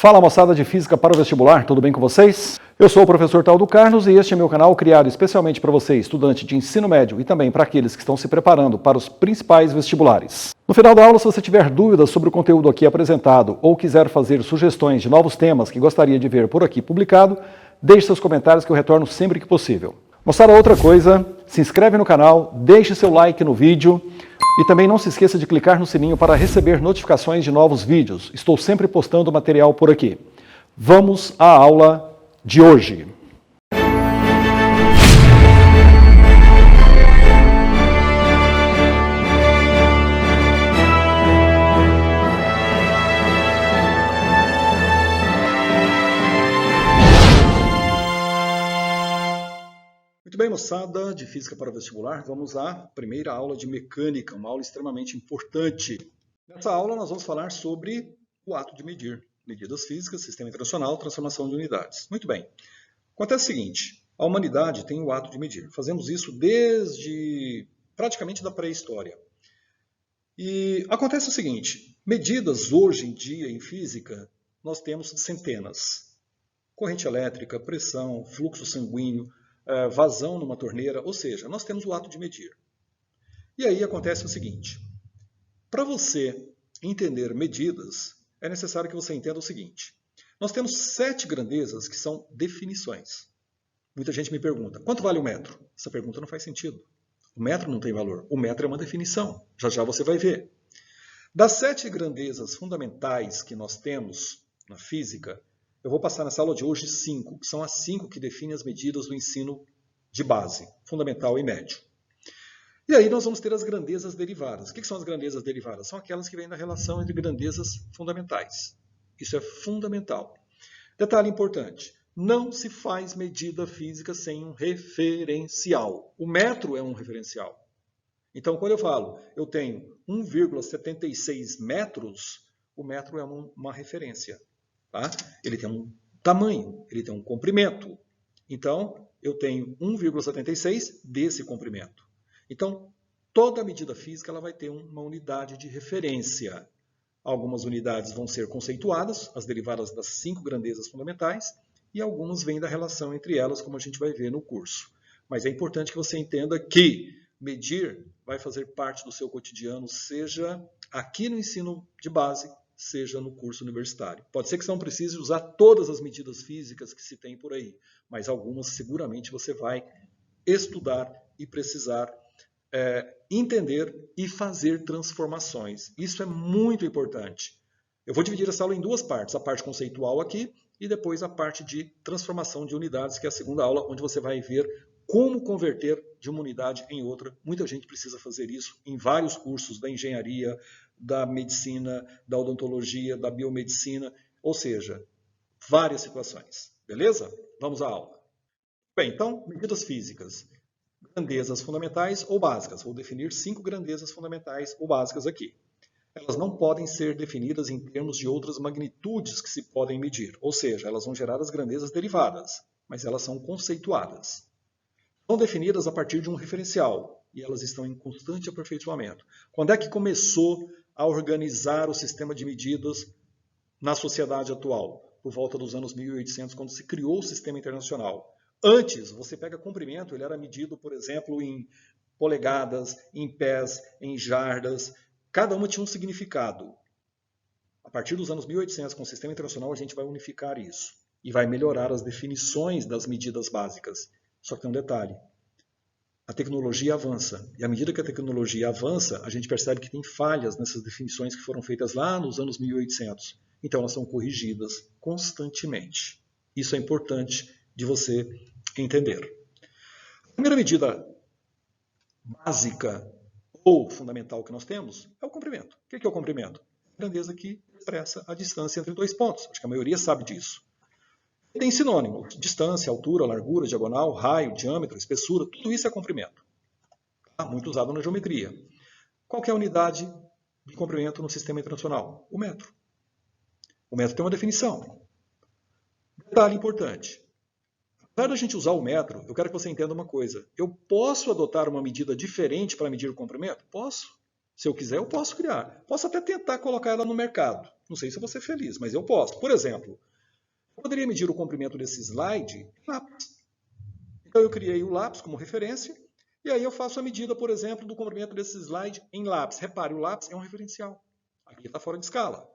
Fala moçada de Física para o Vestibular, tudo bem com vocês? Eu sou o professor Taldo Carlos e este é meu canal criado especialmente para você, estudante de ensino médio e também para aqueles que estão se preparando para os principais vestibulares. No final da aula, se você tiver dúvidas sobre o conteúdo aqui apresentado ou quiser fazer sugestões de novos temas que gostaria de ver por aqui publicado, deixe seus comentários que eu retorno sempre que possível. Moçada, outra coisa, se inscreve no canal, deixe seu like no vídeo e também não se esqueça de clicar no sininho para receber notificações de novos vídeos. Estou sempre postando material por aqui. Vamos à aula de hoje. Muito bem, moçada de Física para o Vestibular, vamos à primeira aula de Mecânica, uma aula extremamente importante. Nessa aula nós vamos falar sobre o ato de medir, medidas físicas, sistema internacional, transformação de unidades. Muito bem, acontece o seguinte, a humanidade tem o ato de medir, fazemos isso desde praticamente da pré-história. E acontece o seguinte, medidas hoje em dia em física, nós temos centenas. Corrente elétrica, pressão, fluxo sanguíneo, vazão numa torneira, ou seja, nós temos o ato de medir. E aí acontece o seguinte, para você entender medidas, é necessário que você entenda o seguinte, nós temos 7 grandezas que são definições. Muita gente me pergunta, quanto vale o metro? Essa pergunta não faz sentido. O metro não tem valor, o metro é uma definição, já já você vai ver. Das 7 grandezas fundamentais que nós temos na física, eu vou passar nessa aula de hoje 5, que são as 5 que definem as medidas do ensino de base, fundamental e médio. E aí nós vamos ter as grandezas derivadas. O que são as grandezas derivadas? São aquelas que vêm da relação entre grandezas fundamentais. Isso é fundamental. Detalhe importante, não se faz medida física sem um referencial. O metro é um referencial. Então, quando eu falo, eu tenho 1,76 metros, o metro é uma referência. Tá? Ele tem um tamanho, ele tem um comprimento. Então, eu tenho 1,76 desse comprimento. Então, toda medida física ela vai ter uma unidade de referência. Algumas unidades vão ser conceituadas, as derivadas das 5 grandezas fundamentais, e algumas vêm da relação entre elas, como a gente vai ver no curso. Mas é importante que você entenda que medir vai fazer parte do seu cotidiano, seja aqui no ensino de base, seja no curso universitário. Pode ser que você não precise usar todas as medidas físicas que se tem por aí, mas algumas seguramente você vai estudar e precisar entender e fazer transformações. Isso é muito importante. Eu vou dividir essa aula em 2 partes, a parte conceitual aqui e depois a parte de transformação de unidades, que é a segunda aula, onde você vai ver como converter de uma unidade em outra. Muita gente precisa fazer isso em vários cursos da engenharia, da medicina, da odontologia, da biomedicina, ou seja, várias situações. Beleza? Vamos à aula. Bem, então, medidas físicas. Grandezas fundamentais ou básicas. Vou definir 5 grandezas fundamentais ou básicas aqui. Elas não podem ser definidas em termos de outras magnitudes que se podem medir, ou seja, elas vão gerar as grandezas derivadas, mas elas são conceituadas. São definidas a partir de um referencial e elas estão em constante aperfeiçoamento. Quando é que começou a organizar o sistema de medidas na sociedade atual? Por volta dos anos 1800, quando se criou o sistema internacional. Antes, você pega comprimento, ele era medido, por exemplo, em polegadas, em pés, em jardas. Cada uma tinha um significado. A partir dos anos 1800, com o sistema internacional, a gente vai unificar isso. E vai melhorar as definições das medidas básicas. Só que tem um detalhe. A tecnologia avança. E à medida que a tecnologia avança, a gente percebe que tem falhas nessas definições que foram feitas lá nos anos 1800. Então, elas são corrigidas constantemente. Isso é importante de você entender. A primeira medida básica ou fundamental que nós temos é o comprimento. O que é o comprimento? A grandeza que expressa a distância entre 2 pontos. Acho que a maioria sabe disso. Tem sinônimo, distância, altura, largura, diagonal, raio, diâmetro, espessura, tudo isso é comprimento. Tá? Muito usado na geometria. Qual que é a unidade de comprimento no sistema internacional? O metro. O metro tem uma definição. Detalhe importante. Apesar da gente usar o metro, eu quero que você entenda uma coisa. Eu posso adotar uma medida diferente para medir o comprimento? Posso. Se eu quiser, eu posso criar. Posso até tentar colocar ela no mercado. Não sei se eu vou ser feliz, mas eu posso. Por exemplo, eu poderia medir o comprimento desse slide em lápis. Então eu criei o lápis como referência, e aí eu faço a medida, por exemplo, do comprimento desse slide em lápis. Repare, o lápis é um referencial. Aqui está fora de escala.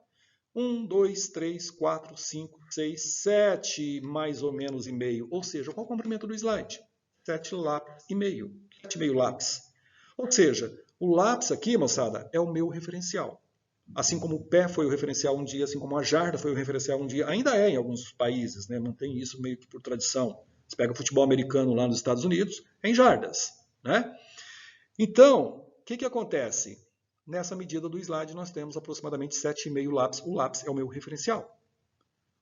1, 2, 3, 4, 5, 6, 7, mais ou menos e meio. Ou seja, qual é o comprimento do slide? 7 lápis e meio. 7,5 lápis. Ou seja, o lápis aqui, moçada, é o meu referencial. Assim como o pé foi o referencial um dia, assim como a jarda foi o referencial um dia, ainda é em alguns países, né? Mantém isso meio que por tradição. Você pega o futebol americano lá nos Estados Unidos, é em jardas, né? Então, o que acontece? Nessa medida do slide, nós temos aproximadamente 7,5 lápis. O lápis é o meu referencial.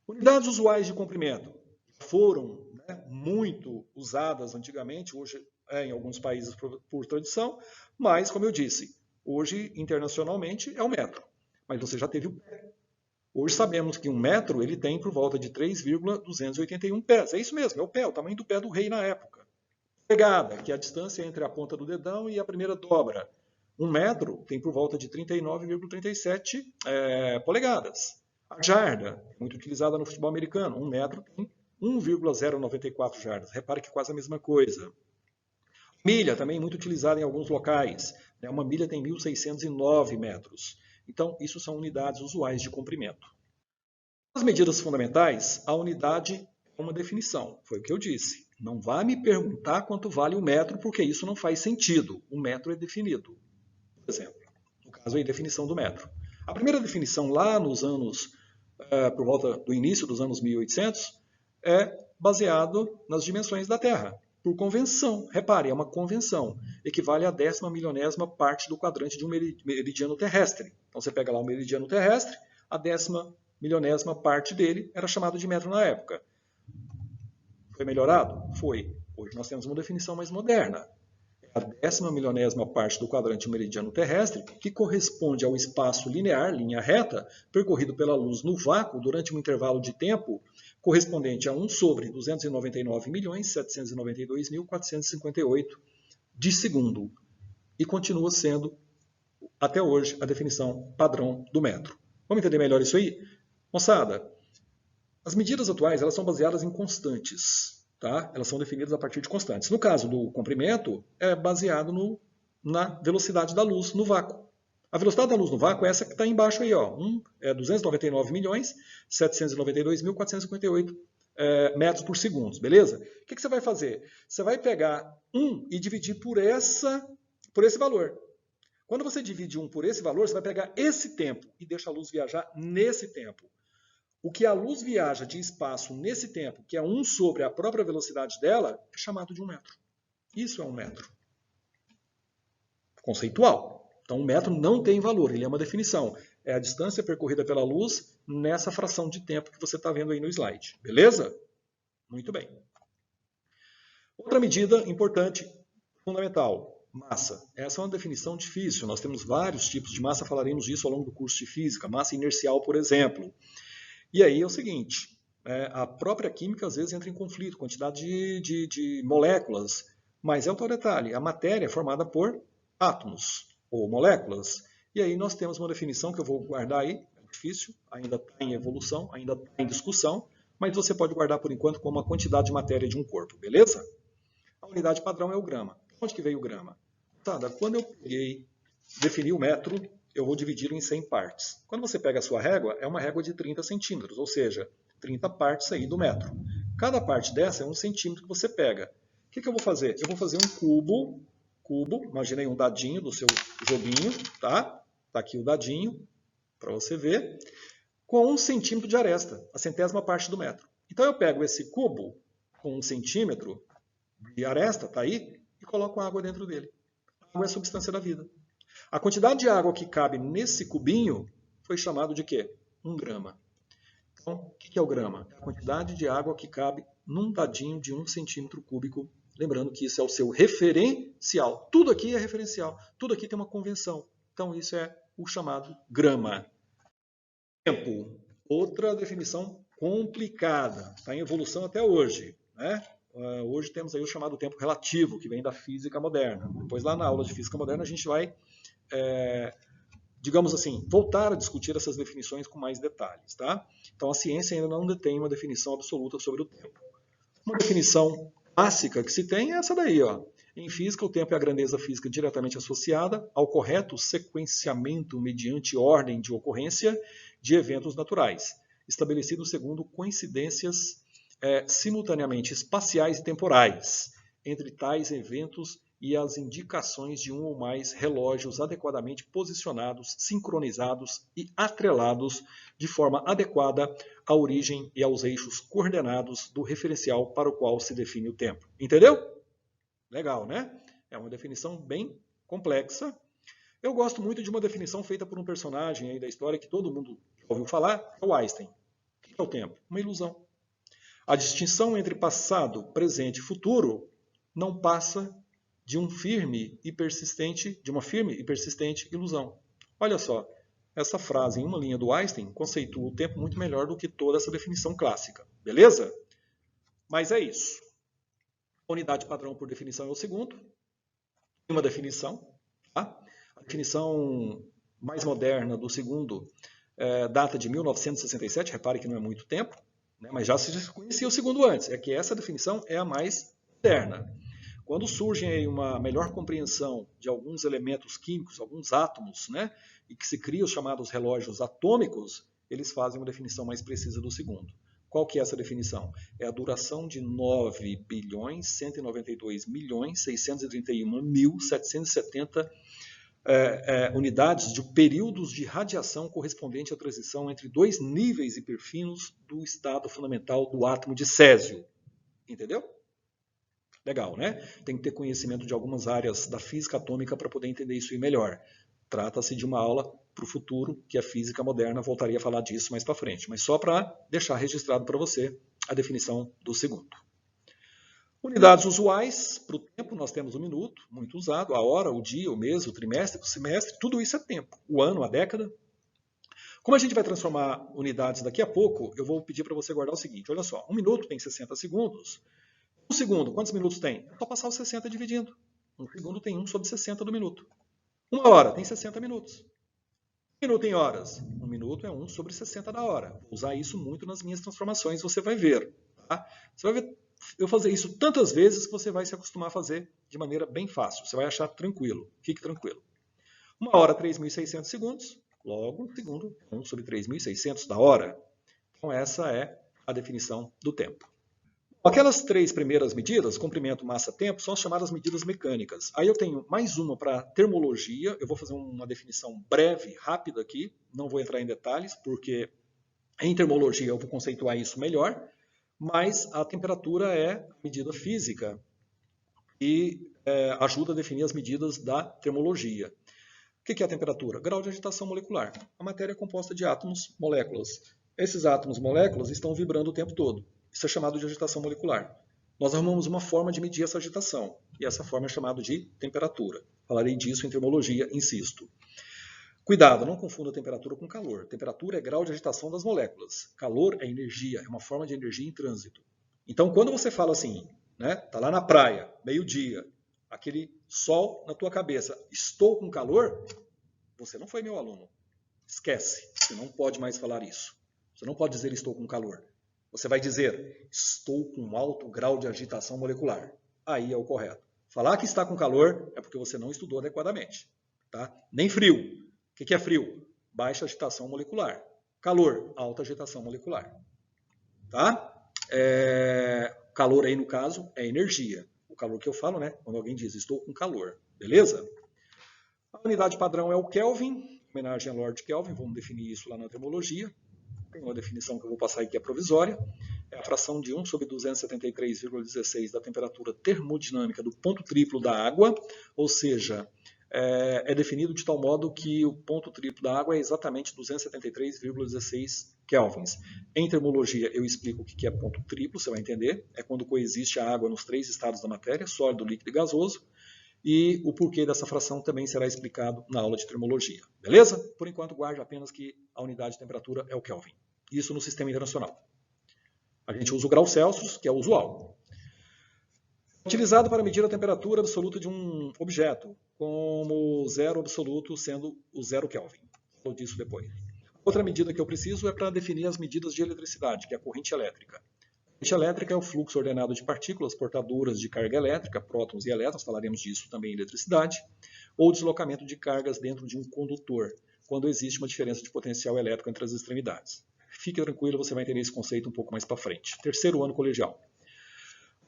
Unidades usuais de comprimento foram, né, muito usadas antigamente, hoje em alguns países por tradição, mas, como eu disse, hoje, internacionalmente, é o metro. Mas você já teve o pé. Hoje sabemos que um metro ele tem por volta de 3,281 pés. É isso mesmo, é o pé, o tamanho do pé do rei na época. Polegada, que é a distância entre a ponta do dedão e a primeira dobra. Um metro tem por volta de 39,37 polegadas. A jarda, muito utilizada no futebol americano, um metro tem 1,094 jardas. Repare que é quase a mesma coisa. Milha, também muito utilizada em alguns locais. Uma milha tem 1.609 metros. Então, isso são unidades usuais de comprimento. Nas medidas fundamentais, a unidade é uma definição. Foi o que eu disse. Não vá me perguntar quanto vale o metro, porque isso não faz sentido. O metro é definido. Por exemplo, no caso aí, definição do metro. A primeira definição lá nos anos, por volta do início dos anos 1800, é baseado nas dimensões da Terra, por convenção. Repare, é uma convenção. Equivale à 10ª milionésima parte do quadrante de um meridiano terrestre. Então você pega lá o meridiano terrestre, a 10ª milionésima parte dele era chamada de metro na época. Foi melhorado? Foi. Hoje nós temos uma definição mais moderna. A 10ª milionésima parte do quadrante meridiano terrestre, que corresponde ao espaço linear, linha reta, percorrido pela luz no vácuo durante um intervalo de tempo correspondente a 1 sobre 299.792.458 de segundo. E continua sendo, até hoje, a definição padrão do metro. Vamos entender melhor isso aí? Moçada, as medidas atuais elas são baseadas em constantes. Tá? Elas são definidas a partir de constantes. No caso do comprimento, é baseado na velocidade da luz no vácuo. A velocidade da luz no vácuo é essa que está embaixo aí, ó. 299.792.458 metros por segundo, beleza? O que você vai fazer? Você vai pegar 1 e dividir por esse valor. Quando você divide 1 por esse valor, você vai pegar esse tempo e deixa a luz viajar nesse tempo. O que a luz viaja de espaço nesse tempo, que é 1 sobre a própria velocidade dela, é chamado de 1 metro. Isso é 1 metro. Conceitual. Então, 1 metro não tem valor, ele é uma definição. É a distância percorrida pela luz nessa fração de tempo que você está vendo aí no slide. Beleza? Muito bem. Outra medida importante, fundamental, massa. Essa é uma definição difícil. Nós temos vários tipos de massa, falaremos disso ao longo do curso de física. Massa inercial, por exemplo. E aí é o seguinte, a própria química às vezes entra em conflito, quantidade de moléculas, mas é o tal detalhe, a matéria é formada por átomos ou moléculas. E aí nós temos uma definição que eu vou guardar aí, é difícil, ainda está em evolução, ainda está em discussão, mas você pode guardar por enquanto como a quantidade de matéria de um corpo, beleza? A unidade padrão é o grama. Onde que veio o grama? Quando eu defini o metro, eu vou dividi-lo em 100 partes. Quando você pega a sua régua, é uma régua de 30 centímetros, ou seja, 30 partes aí do metro. Cada parte dessa é 1 centímetro que você pega. O que eu vou fazer? Eu vou fazer um cubo, imaginei um dadinho do seu joguinho, tá? Tá aqui o dadinho, para você ver, com 1 centímetro de aresta, a 100ª parte do metro. Então eu pego esse cubo com 1 centímetro de aresta, tá aí, e coloco água dentro dele. A água é a substância da vida. A quantidade de água que cabe nesse cubinho foi chamado de quê? 1 grama. Então, o que é o grama? É a quantidade de água que cabe num dadinho de 1 centímetro cúbico. Lembrando que isso é o seu referencial. Tudo aqui é referencial. Tudo aqui tem uma convenção. Então, isso é o chamado grama. Tempo. Outra definição complicada. Está em evolução até hoje, né? Hoje temos aí o chamado tempo relativo, que vem da física moderna. Depois, lá na aula de física moderna, a gente vai digamos assim, voltar a discutir essas definições com mais detalhes, tá? Então a ciência ainda não detém uma definição absoluta sobre o tempo. Uma definição clássica que se tem é essa daí, ó. Em física, o tempo é a grandeza física diretamente associada ao correto sequenciamento mediante ordem de ocorrência de eventos naturais, estabelecido segundo coincidências simultaneamente espaciais e temporais entre tais eventos e as indicações de um ou mais relógios adequadamente posicionados, sincronizados e atrelados de forma adequada à origem e aos eixos coordenados do referencial para o qual se define o tempo. Entendeu? Legal, né? É uma definição bem complexa. Eu gosto muito de uma definição feita por um personagem aí da história que todo mundo ouviu falar, é o Einstein. O que é o tempo? Uma ilusão. A distinção entre passado, presente e futuro não passa de uma firme e persistente ilusão. Olha só, essa frase em uma linha do Einstein conceitua o tempo muito melhor do que toda essa definição clássica, beleza? Mas é isso. A unidade padrão por definição é o segundo. Uma definição, tá? A definição mais moderna do segundo data de 1967, repare que não é muito tempo, né? Mas já se conhecia o segundo antes, é que essa definição é a mais moderna. Quando surge aí uma melhor compreensão de alguns elementos químicos, alguns átomos, né, e que se criam os chamados relógios atômicos, eles fazem uma definição mais precisa do segundo. Qual que é essa definição? É a duração de 9.192.631.770 unidades de períodos de radiação correspondente à transição entre dois níveis hiperfinos do estado fundamental do átomo de césio. Entendeu? Legal, né? Tem que ter conhecimento de algumas áreas da física atômica para poder entender isso aí melhor. Trata-se de uma aula para o futuro, que a física moderna voltaria a falar disso mais para frente. Mas só para deixar registrado para você a definição do segundo. Unidades usuais para o tempo, nós temos o minuto, muito usado, a hora, o dia, o mês, o trimestre, o semestre, tudo isso é tempo. O ano, a década. Como a gente vai transformar unidades daqui a pouco, eu vou pedir para você guardar o seguinte. Olha só, um minuto tem 60 segundos. Um segundo, quantos minutos tem? É só passar os 60 dividindo. Um segundo tem 1 sobre 60 do minuto. Uma hora tem 60 minutos. Um minuto em horas. Um minuto é 1 sobre 60 da hora. Vou usar isso muito nas minhas transformações, você vai ver. Tá? Você vai ver eu fazer isso tantas vezes que você vai se acostumar a fazer de maneira bem fácil. Você vai achar tranquilo. Fique tranquilo. Uma hora, 3.600 segundos. Logo, um segundo é 1 sobre 3.600 da hora. Então, essa é a definição do tempo. Aquelas três primeiras medidas, comprimento, massa, tempo, são as chamadas medidas mecânicas. Aí eu tenho mais uma para termologia, eu vou fazer uma definição breve, rápida aqui, não vou entrar em detalhes, porque em termologia eu vou conceituar isso melhor, mas a temperatura é a medida física e ajuda a definir as medidas da termologia. O que é a temperatura? Grau de agitação molecular. A matéria é composta de átomos, moléculas. Esses átomos, moléculas, estão vibrando o tempo todo. Isso é chamado de agitação molecular. Nós arrumamos uma forma de medir essa agitação, e essa forma é chamada de temperatura. Falarei disso em termologia, insisto. Cuidado, não confunda temperatura com calor. Temperatura é grau de agitação das moléculas. Calor é energia, é uma forma de energia em trânsito. Então, quando você fala assim, né, tá lá na praia, meio-dia, aquele sol na tua cabeça, estou com calor, você não foi meu aluno. Esquece, você não pode mais falar isso. Você não pode dizer estou com calor. Você vai dizer, estou com alto grau de agitação molecular. Aí é o correto. Falar que está com calor é porque você não estudou adequadamente. Tá? Nem frio. O que é frio? Baixa agitação molecular. Calor, alta agitação molecular. Tá? Calor aí, no caso, é energia. O calor que eu falo, né? Quando alguém diz, estou com calor. Beleza? A unidade padrão é o Kelvin, homenagem a Lord Kelvin, vamos definir isso lá na termologia. Tem uma definição que eu vou passar aqui que é provisória. É a fração de 1 sobre 273,16 da temperatura termodinâmica do ponto triplo da água, ou seja, é definido de tal modo que o ponto triplo da água é exatamente 273,16 kelvins. Em termologia, eu explico o que é ponto triplo, você vai entender. É quando coexiste a água nos três estados da matéria, sólido, líquido e gasoso. E o porquê dessa fração também será explicado na aula de termologia. Beleza? Por enquanto, guarde apenas que a unidade de temperatura é o Kelvin. Isso no sistema internacional. A gente usa o grau Celsius, que é o usual. Utilizado para medir a temperatura absoluta de um objeto, como zero absoluto sendo o 0 Kelvin. falo disso depois. Outra medida que eu preciso é para definir as medidas de eletricidade, que é a corrente elétrica. A corrente elétrica é o fluxo ordenado de partículas portadoras de carga elétrica, prótons e elétrons, falaremos disso também em eletricidade, ou deslocamento de cargas dentro de um condutor, quando existe uma diferença de potencial elétrico entre as extremidades. Fique tranquilo, você vai entender esse conceito um pouco mais para frente. Terceiro ano colegial.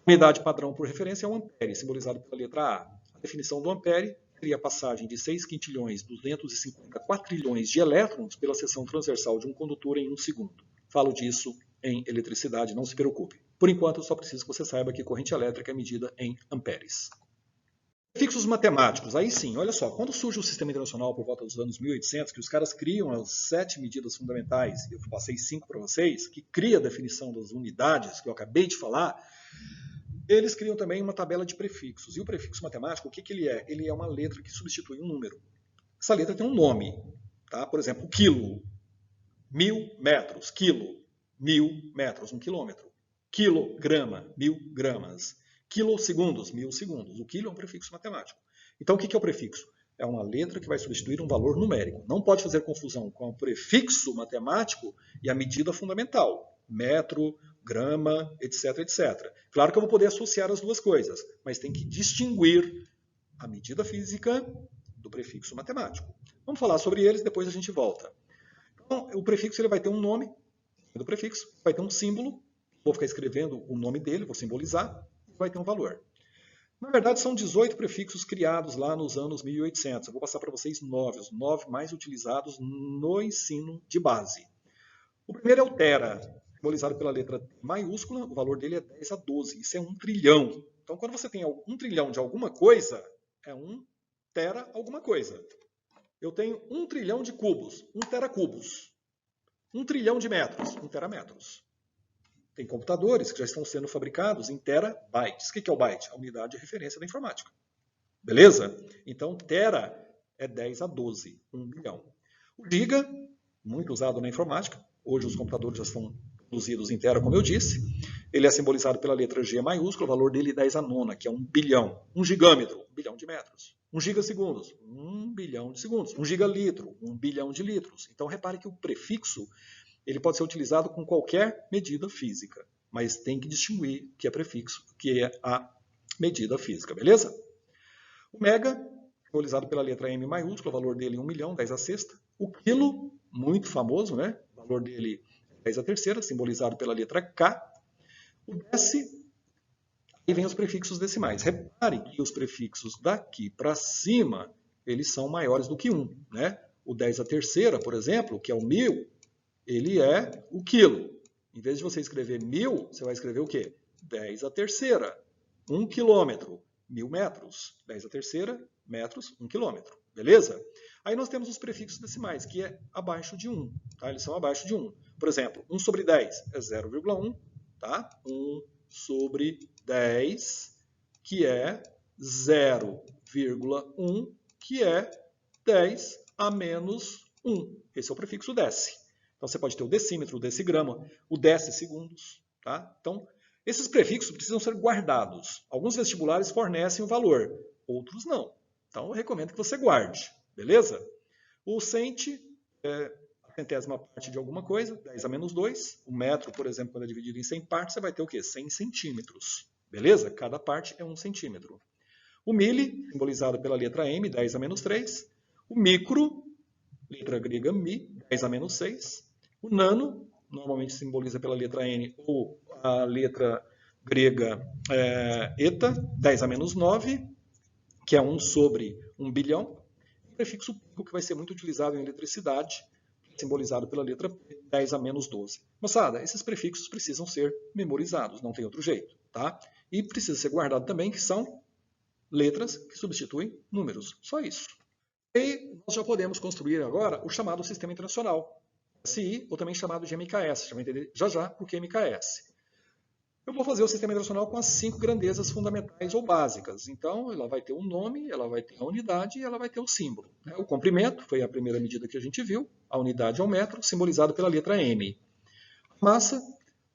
A unidade padrão por referência é o ampere, simbolizado pela letra A. A definição do ampere seria a passagem de 6 quintilhões 250 quatrilhões de elétrons pela seção transversal de um condutor em 1 segundo. Falo disso em eletricidade, não se preocupe. Por enquanto, eu só preciso que você saiba que corrente elétrica é medida em amperes. Prefixos matemáticos, aí sim, olha só, quando surge o sistema internacional por volta dos anos 1800, que os caras criam as 7 medidas fundamentais, eu passei 5 para vocês, que cria a definição das unidades, que eu acabei de falar, eles criam também uma tabela de prefixos. E o prefixo matemático, o que ele é? Ele é uma letra que substitui um número. Essa letra tem um nome. Tá? Por exemplo, quilo, 1000 metros. Quilo, 1000 metros, 1 quilômetro. Quilograma, 1000 gramas. Quilosegundos, 1000 segundos. O quilo é um prefixo matemático. Então, o que é o prefixo? É uma letra que vai substituir um valor numérico. Não pode fazer confusão com o prefixo matemático e a medida fundamental. Metro, grama, etc, etc. Claro que eu vou poder associar as duas coisas, mas tem que distinguir a medida física do prefixo matemático. Vamos falar sobre eles, depois a gente volta. Então, o prefixo ele vai ter um nome do prefixo, vai ter um símbolo, vou ficar escrevendo o nome dele, vou simbolizar, e vai ter um valor. Na verdade, são 18 prefixos criados lá nos anos 1800. Eu vou passar para vocês 9, os 9 mais utilizados no ensino de base. O primeiro é o tera, simbolizado pela letra maiúscula, o valor dele é 10 a 12, isso é 1 trilhão. Então, quando você tem 1 trilhão de alguma coisa, é 1 tera alguma coisa. Eu tenho 1 trilhão de cubos, 1 teracubos. 1 trilhão de metros, 1 terametros. Tem computadores que já estão sendo fabricados em terabytes. O que é o byte? A unidade de referência da informática. Beleza? Então, tera é 10 a 12, 1 bilhão. O giga, muito usado na informática, hoje os computadores já estão produzidos em tera, como eu disse. Ele é simbolizado pela letra G maiúscula, o valor dele é 10 a nona, que é 1 bilhão. 1 gigâmetro, 1 bilhão de metros. 1 gigasegundos, 1 bilhão de segundos. 1 gigalitro, 1 bilhão de litros. Então, repare que o prefixo ele pode ser utilizado com qualquer medida física, mas tem que distinguir que é prefixo, que é a medida física, beleza? O mega, simbolizado pela letra M maiúscula, o valor dele é 1 milhão, 10 a sexta. O quilo, muito famoso, né? O valor dele é 10 a terceira, simbolizado pela letra K. O deci, aí vem os prefixos decimais. Repare que os prefixos daqui para cima, eles são maiores do que 1, né? O 10 a terceira, por exemplo, que é o 1000, ele é o quilo. Em vez de você escrever 1000, você vai escrever o quê? 10 a terceira, 1 quilômetro, 1000 metros. 10 a terceira, metros, 1 quilômetro. Beleza? Aí nós temos os prefixos decimais, que é abaixo de 1. Tá? Eles são abaixo de 1. Por exemplo, 1 sobre 10 é 0,1. Tá? 1 sobre 10, que é 0,1, que é 10 a menos 1. Esse é o prefixo deci. Então, você pode ter o decímetro, o decigrama, o decisegundos. Tá? Então, esses prefixos precisam ser guardados. Alguns vestibulares fornecem o valor, outros não. Então, eu recomendo que você guarde. Beleza? O cent é a centésima parte de alguma coisa, 10 a menos 2. O metro, por exemplo, quando é dividido em 100 partes, você vai ter o quê? 100 centímetros. Beleza? Cada parte é 1 centímetro. O mili, simbolizado pela letra M, 10 a menos 3. O micro, letra grega mi, 10 a menos 6. O nano, normalmente simboliza pela letra N ou a letra grega eta, 10 a menos 9, que é 1 sobre 1 bilhão. O prefixo pico, que vai ser muito utilizado em eletricidade, simbolizado pela letra P, 10 a menos 12. Moçada, esses prefixos precisam ser memorizados, não tem outro jeito. Tá? E precisa ser guardado também que são letras que substituem números. Só isso. E nós já podemos construir agora o chamado Sistema Internacional, SI, ou também chamado de MKS. Você vai entender já já por que MKS. Eu vou fazer o Sistema Internacional com as 5 grandezas fundamentais ou básicas. Então, ela vai ter um nome, ela vai ter a unidade e ela vai ter o símbolo. O comprimento foi a primeira medida que a gente viu. A unidade é o metro, simbolizado pela letra M. A massa,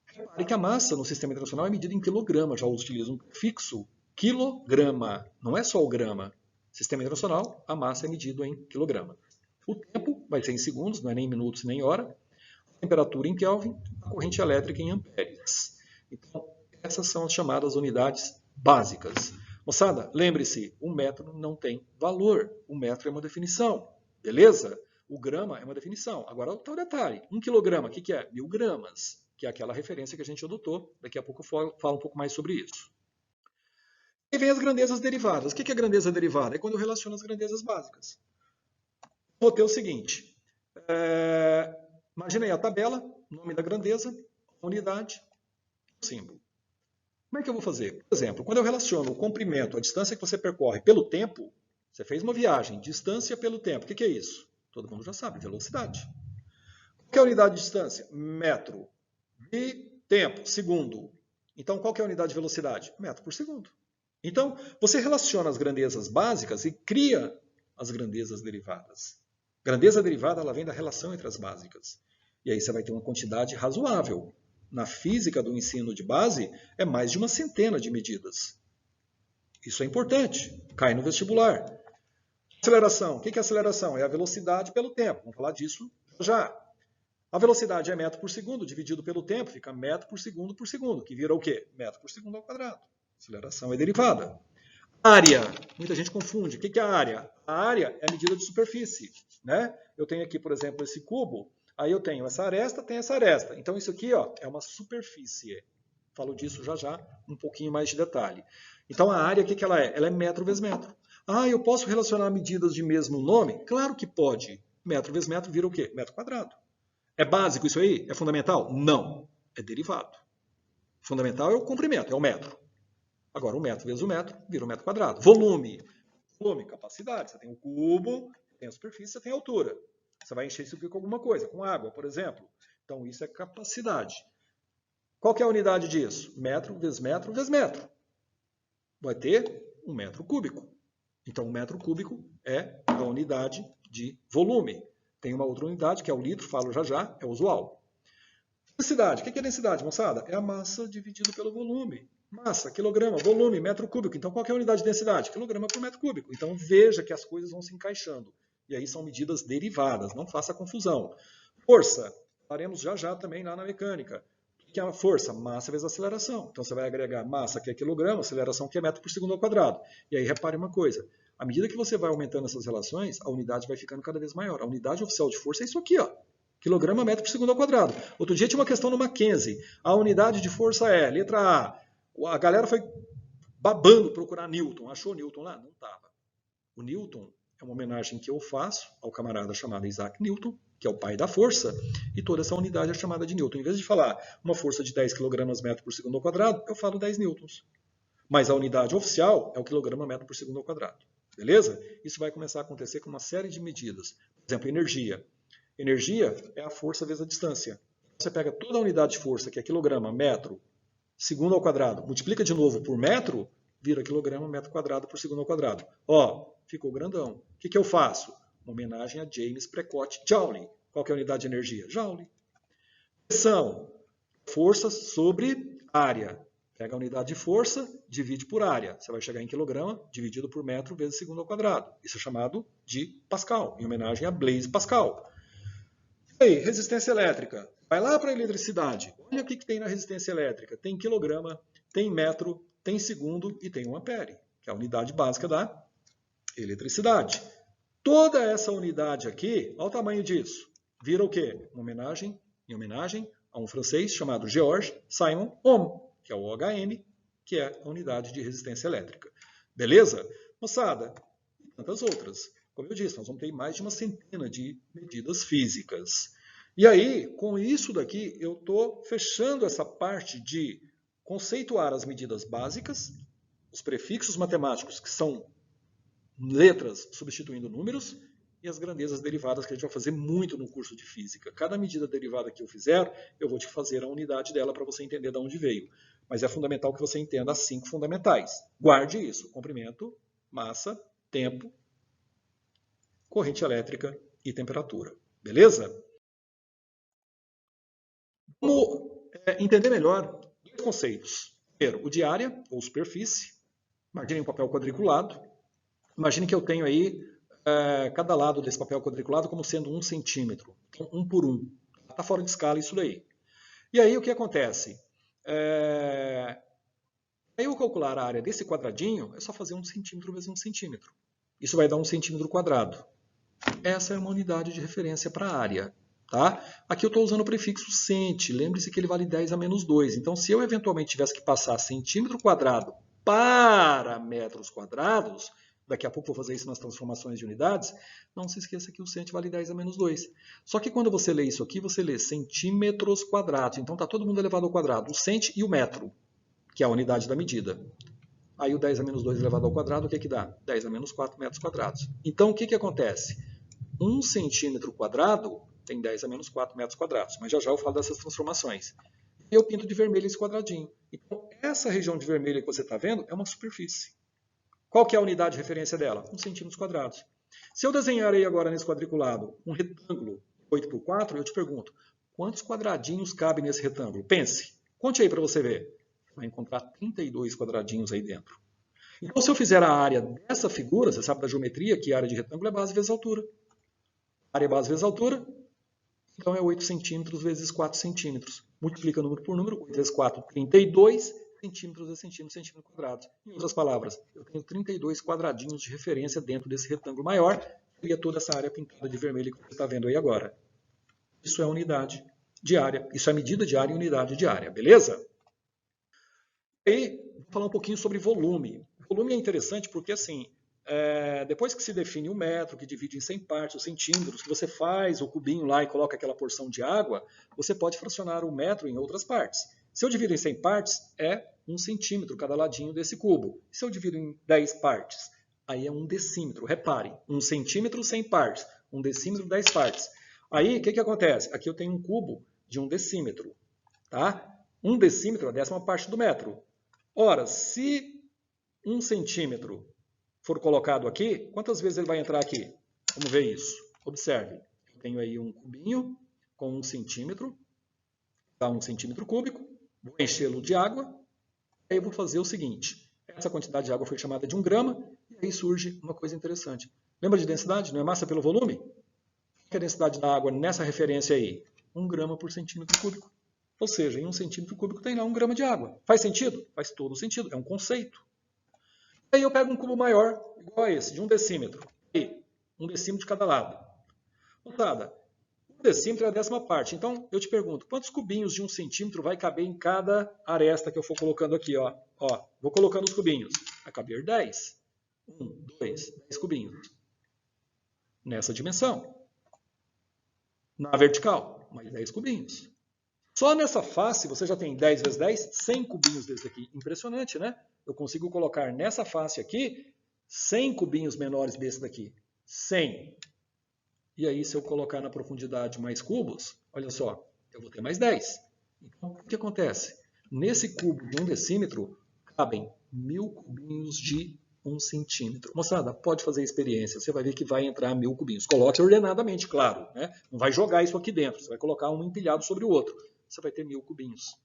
repare que a massa no Sistema Internacional é medida em quilograma. Já utiliza um prefixo quilograma. Não é só o grama. Sistema Internacional, a massa é medida em quilograma. O tempo vai ser em segundos, não é nem minutos nem hora. A temperatura em Kelvin, a corrente elétrica em amperes. Então, essas são as chamadas unidades básicas. Moçada, lembre-se, o metro não tem valor. O metro é uma definição, beleza? O grama é uma definição. Agora, o detalhe. 1 quilograma, o que é? 1000 gramas, que é aquela referência que a gente adotou. Daqui a pouco eu falo um pouco mais sobre isso. E vem as grandezas derivadas. O que é grandeza derivada? É quando eu relaciono as grandezas básicas. Vou ter o seguinte. Imagina aí a tabela, nome da grandeza, unidade, símbolo. Como é que eu vou fazer? Por exemplo, quando eu relaciono o comprimento, a distância que você percorre pelo tempo, você fez uma viagem, distância pelo tempo. O que é isso? Todo mundo já sabe, velocidade. Qual é a unidade de distância? Metro. E tempo, segundo. Então, qual é a unidade de velocidade? Metro por segundo. Então, você relaciona as grandezas básicas e cria as grandezas derivadas. Grandeza derivada ela vem da relação entre as básicas. E aí você vai ter uma quantidade razoável. Na física do ensino de base, é mais de uma centena de medidas. Isso é importante. Cai no vestibular. Aceleração. O que é aceleração? É a velocidade pelo tempo. Vamos falar disso já. A velocidade é metro por segundo, dividido pelo tempo, fica metro por segundo, que vira o quê? Metro por segundo ao quadrado. Aceleração é derivada. Área. Muita gente confunde. O que é a área? A área é a medida de superfície. Né? Eu tenho aqui, por exemplo, esse cubo. Aí eu tenho essa aresta, tem essa aresta. Então isso aqui ó, é uma superfície. Falo disso já, um pouquinho mais de detalhe. Então a área, o que ela é? Ela é metro vezes metro. Ah, eu posso relacionar medidas de mesmo nome? Claro que pode. Metro vezes metro vira o quê? Metro quadrado. É básico isso aí? É fundamental? Não. É derivado. Fundamental é o comprimento, é o metro. Agora, o metro vezes o metro vira o metro quadrado. Volume. Volume, capacidade. Você tem o cubo, tem a superfície, você tem a altura. Você vai encher isso aqui com alguma coisa, com água, por exemplo. Então, isso é capacidade. Qual que é a unidade disso? Metro vezes metro vezes metro. Vai ter um metro cúbico. Então, um metro cúbico é a unidade de volume. Tem uma outra unidade, que é o litro, falo já, é usual. Densidade. O que é densidade, moçada? É a massa dividido pelo volume. Massa, quilograma, volume, metro cúbico. Então, qual é a unidade de densidade? Quilograma por metro cúbico. Então, veja que as coisas vão se encaixando. E aí são medidas derivadas, não faça confusão. Força, faremos já também lá na mecânica. O que é a força? Massa vezes aceleração. Então você vai agregar massa, que é quilograma, aceleração, que é metro por segundo ao quadrado. E aí repare uma coisa, à medida que você vai aumentando essas relações, a unidade vai ficando cada vez maior. A unidade oficial de força é isso aqui, ó. Quilograma, metro por segundo ao quadrado. Outro dia tinha uma questão no Mackenzie. A unidade de força é, letra A. A galera foi babando procurar Newton. Achou Newton lá? Não estava. O Newton é uma homenagem que eu faço ao camarada chamado Isaac Newton, que é o pai da força, e toda essa unidade é chamada de Newton. Em vez de falar uma força de 10 kg metro por segundo ao quadrado, eu falo 10 newtons. Mas a unidade oficial é o quilograma metro por segundo ao quadrado. Beleza? Isso vai começar a acontecer com uma série de medidas. Por exemplo, energia. Energia é a força vezes a distância. Você pega toda a unidade de força, que é quilograma, metro, segundo ao quadrado, multiplica de novo por metro, vira quilograma, metro quadrado por segundo ao quadrado. Ó, ficou grandão. O que eu faço? Uma homenagem a James Prescott Joule. Qual que é a unidade de energia? Joule. Pressão. Força sobre área. Pega a unidade de força, divide por área. Você vai chegar em quilograma, dividido por metro vezes segundo ao quadrado. Isso é chamado de Pascal, em homenagem a Blaise Pascal. E aí, resistência elétrica. Vai lá para a eletricidade. Olha o que tem na resistência elétrica. Tem quilograma, tem metro, tem segundo e tem 1 ampere, que é a unidade básica da eletricidade. Toda essa unidade aqui, olha o tamanho disso, vira o quê? Uma homenagem, em homenagem a um francês chamado Georges Simon Ohm, que é o OHM, que é a unidade de resistência elétrica. Beleza? Moçada, e tantas outras. Como eu disse, nós vamos ter mais de uma centena de medidas físicas. E aí, com isso daqui, eu estou fechando essa parte de conceituar as medidas básicas, os prefixos matemáticos, que são letras substituindo números, e as grandezas derivadas, que a gente vai fazer muito no curso de física. Cada medida derivada que eu fizer, eu vou te fazer a unidade dela para você entender de onde veio. Mas é fundamental que você entenda as 5 fundamentais. Guarde isso: comprimento, massa, tempo, corrente elétrica e temperatura. Beleza? Vamos entender melhor 2 conceitos. Primeiro, o de área, ou superfície. Imagine um papel quadriculado. Imagine que eu tenho aí cada lado desse papel quadriculado como sendo 1 centímetro. Então, 1 por 1. Está fora de escala isso daí. E aí o que acontece? Para eu calcular a área desse quadradinho, é só fazer 1 centímetro vezes 1 centímetro. Isso vai dar 1 centímetro quadrado. Essa é uma unidade de referência para a área. Tá? Aqui eu estou usando o prefixo cent. Lembre-se que ele vale 10 a menos 2. Então, se eu eventualmente tivesse que passar centímetro quadrado para metros quadrados, daqui a pouco eu vou fazer isso nas transformações de unidades, não se esqueça que o cent vale 10 a menos 2. Só que quando você lê isso aqui, você lê centímetros quadrados. Então, está todo mundo elevado ao quadrado. O cent e o metro, que é a unidade da medida. Aí o 10 a menos 2 elevado ao quadrado, o que dá? 10 a menos 4 metros quadrados. Então, o que acontece? 1 centímetro quadrado tem 10 a menos 4 metros quadrados. Mas já eu falo dessas transformações. E eu pinto de vermelho esse quadradinho. Então, essa região de vermelho que você está vendo é uma superfície. Qual que é a unidade de referência dela? 1 centímetros quadrados. Se eu desenhar aí agora nesse quadriculado um retângulo 8 por 4, eu te pergunto, quantos quadradinhos cabem nesse retângulo? Pense. Conte aí para você ver. Vai encontrar 32 quadradinhos aí dentro. Então, se eu fizer a área dessa figura, você sabe da geometria que a área de retângulo é base vezes altura. Área base vezes altura, então é 8 centímetros vezes 4 centímetros. Multiplica número por número, 8 vezes 4, 32 centímetros vezes centímetro, centímetro quadrado. Em outras palavras, eu tenho 32 quadradinhos de referência dentro desse retângulo maior, e é toda essa área pintada de vermelho que você está vendo aí agora. Isso é unidade de área, isso é medida de área em unidade de área, beleza? E vou falar um pouquinho sobre volume. O volume é interessante porque, assim, depois que se define o metro, que divide em 100 partes, os centímetros, que você faz o cubinho lá e coloca aquela porção de água, você pode fracionar o metro em outras partes. Se eu divido em 100 partes, é 1 centímetro cada ladinho desse cubo. Se eu divido em 10 partes, aí é 1 decímetro. Repare, 1 centímetro 100 partes, 1 decímetro 10 partes. Aí, o que acontece? Aqui eu tenho um cubo de 1 decímetro. Tá? 1 decímetro é a 10ª parte do metro. Ora, se 1 centímetro for colocado aqui, quantas vezes ele vai entrar aqui? Vamos ver isso. Observe. Eu tenho aí um cubinho com 1 centímetro, dá 1 centímetro cúbico, vou enchê-lo de água, aí eu vou fazer o seguinte. Essa quantidade de água foi chamada de 1 grama, e aí surge uma coisa interessante. Lembra de densidade? Não é massa pelo volume? Qual é a densidade da água nessa referência aí? 1 grama por centímetro cúbico. Ou seja, em 1 centímetro cúbico tem lá 1 grama de água. Faz sentido? Faz todo sentido. É um conceito. Aí eu pego um cubo maior, igual a esse, de 1 decímetro. E 1 decímetro de cada lado. Moçada, 1 decímetro é a 10ª parte. Então, eu te pergunto, quantos cubinhos de 1 centímetro vai caber em cada aresta que eu for colocando aqui? Ó, vou colocando os cubinhos. Vai caber 10. 1, 2, 10 cubinhos. Nessa dimensão. Na vertical, mais 10 cubinhos. Só nessa face você já tem 10 vezes 10, 100 cubinhos desse aqui. Impressionante, né? Eu consigo colocar nessa face aqui 100 cubinhos menores desse daqui. 100. E aí, se eu colocar na profundidade mais cubos, olha só, eu vou ter mais 10. Então, o que acontece? Nesse cubo de 1 decímetro, cabem 1000 cubinhos de 1 centímetro. Moçada, pode fazer a experiência. Você vai ver que vai entrar 1000 cubinhos. Coloque ordenadamente, claro. Né? Não vai jogar isso aqui dentro. Você vai colocar um empilhado sobre o outro. Você vai ter 1000 cubinhos.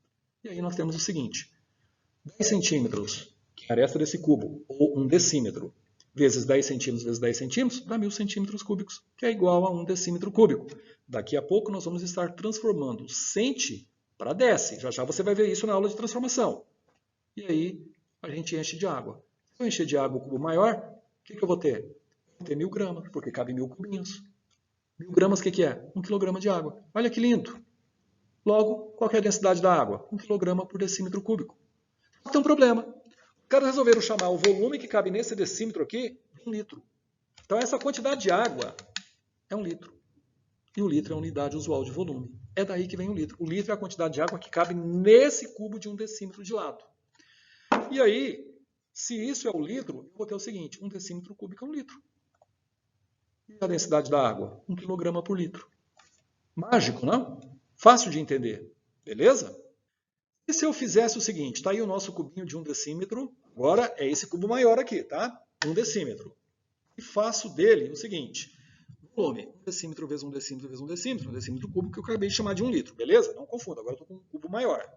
E aí nós temos o seguinte. 10 centímetros, que é a aresta desse cubo, ou 1 decímetro, vezes 10 centímetros vezes 10 centímetros, dá 1000 centímetros cúbicos, que é igual a 1 decímetro cúbico. Daqui a pouco nós vamos estar transformando cent para dec. Já já você vai ver isso na aula de transformação. E aí a gente enche de água. Se eu encher de água o cubo maior, o que eu vou ter? Vou ter 1000 gramas, porque cabe 1000 cubinhos. 1000 gramas o que é? 1 quilograma de água. Olha que lindo! Logo, qual é a densidade da água? 1 quilograma por decímetro cúbico. Só que tem um problema. Os caras resolveram chamar o volume que cabe nesse decímetro aqui de 1 litro. Então, essa quantidade de água é 1 litro. E o litro é a unidade usual de volume. É daí que vem o litro. O litro é a quantidade de água que cabe nesse cubo de 1 decímetro de lado. E aí, se isso é o litro, eu vou ter o seguinte, 1 decímetro cúbico é 1 litro. E a densidade da água? 1 quilograma por litro. Mágico, não? Fácil de entender. Beleza? E se eu fizesse o seguinte, está aí o nosso cubinho de 1 decímetro, agora é esse cubo maior aqui, tá? 1 decímetro. E faço dele o seguinte, volume, 1 decímetro vezes 1 decímetro vezes 1 decímetro, 1 decímetro cúbico que eu acabei de chamar de 1 litro, beleza? Não confunda, agora eu estou com um cubo maior.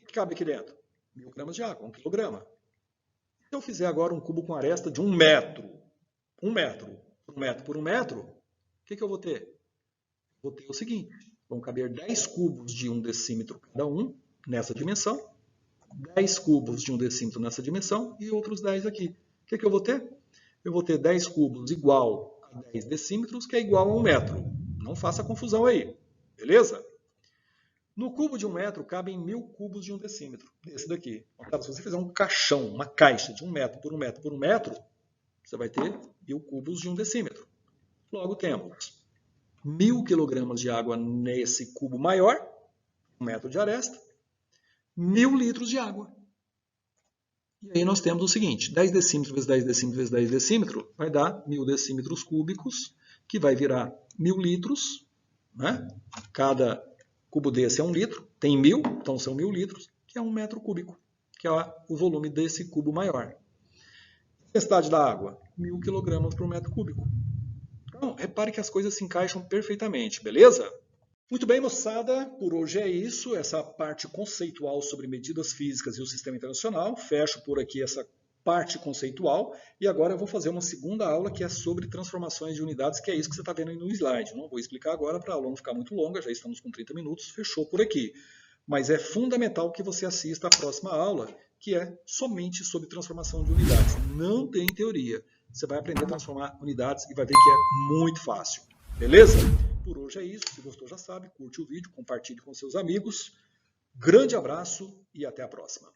O que cabe aqui dentro? 1000 gramas de água, 1 quilograma. Se eu fizer agora um cubo com aresta de 1 metro, 1 metro por 1 metro por 1 metro, o que eu vou ter? Vou ter o seguinte, vão caber 10 cubos de 1 decímetro cada um nessa dimensão, 10 cubos de 1 decímetro nessa dimensão e outros 10 aqui. O que eu vou ter? Eu vou ter 10 cubos igual a 10 decímetros, que é igual a 1 metro. Não faça confusão aí, beleza? No cubo de 1 metro cabem 1000 cubos de 1 decímetro, esse daqui. Se você fizer um caixão, uma caixa de 1 metro por 1 metro por 1 metro, você vai ter 1000 cubos de 1 decímetro. Logo temos 1000 quilogramas de água nesse cubo maior, 1 metro de aresta, 1000 litros de água. E aí nós temos o seguinte, 10 decímetros vezes 10 decímetros vezes 10 decímetros vai dar 1000 decímetros cúbicos, que vai virar 1000 litros, né? Cada cubo desse é 1 litro, tem 1000, então são 1000 litros, que é 1 metro cúbico, que é o volume desse cubo maior. A densidade da água, 1000 quilogramas por metro cúbico. Então, repare que as coisas se encaixam perfeitamente, beleza? Muito bem, moçada, por hoje é isso, essa parte conceitual sobre medidas físicas e o sistema internacional. Fecho por aqui essa parte conceitual e agora eu vou fazer uma segunda aula que é sobre transformações de unidades, que é isso que você está vendo aí no slide. Não vou explicar agora para a aula não ficar muito longa, já estamos com 30 minutos, fechou por aqui. Mas é fundamental que você assista a próxima aula, que é somente sobre transformação de unidades. Não tem teoria. Você vai aprender a transformar unidades e vai ver que é muito fácil. Beleza? Por hoje é isso. Se gostou, já sabe, curte o vídeo, compartilhe com seus amigos. Grande abraço e até a próxima.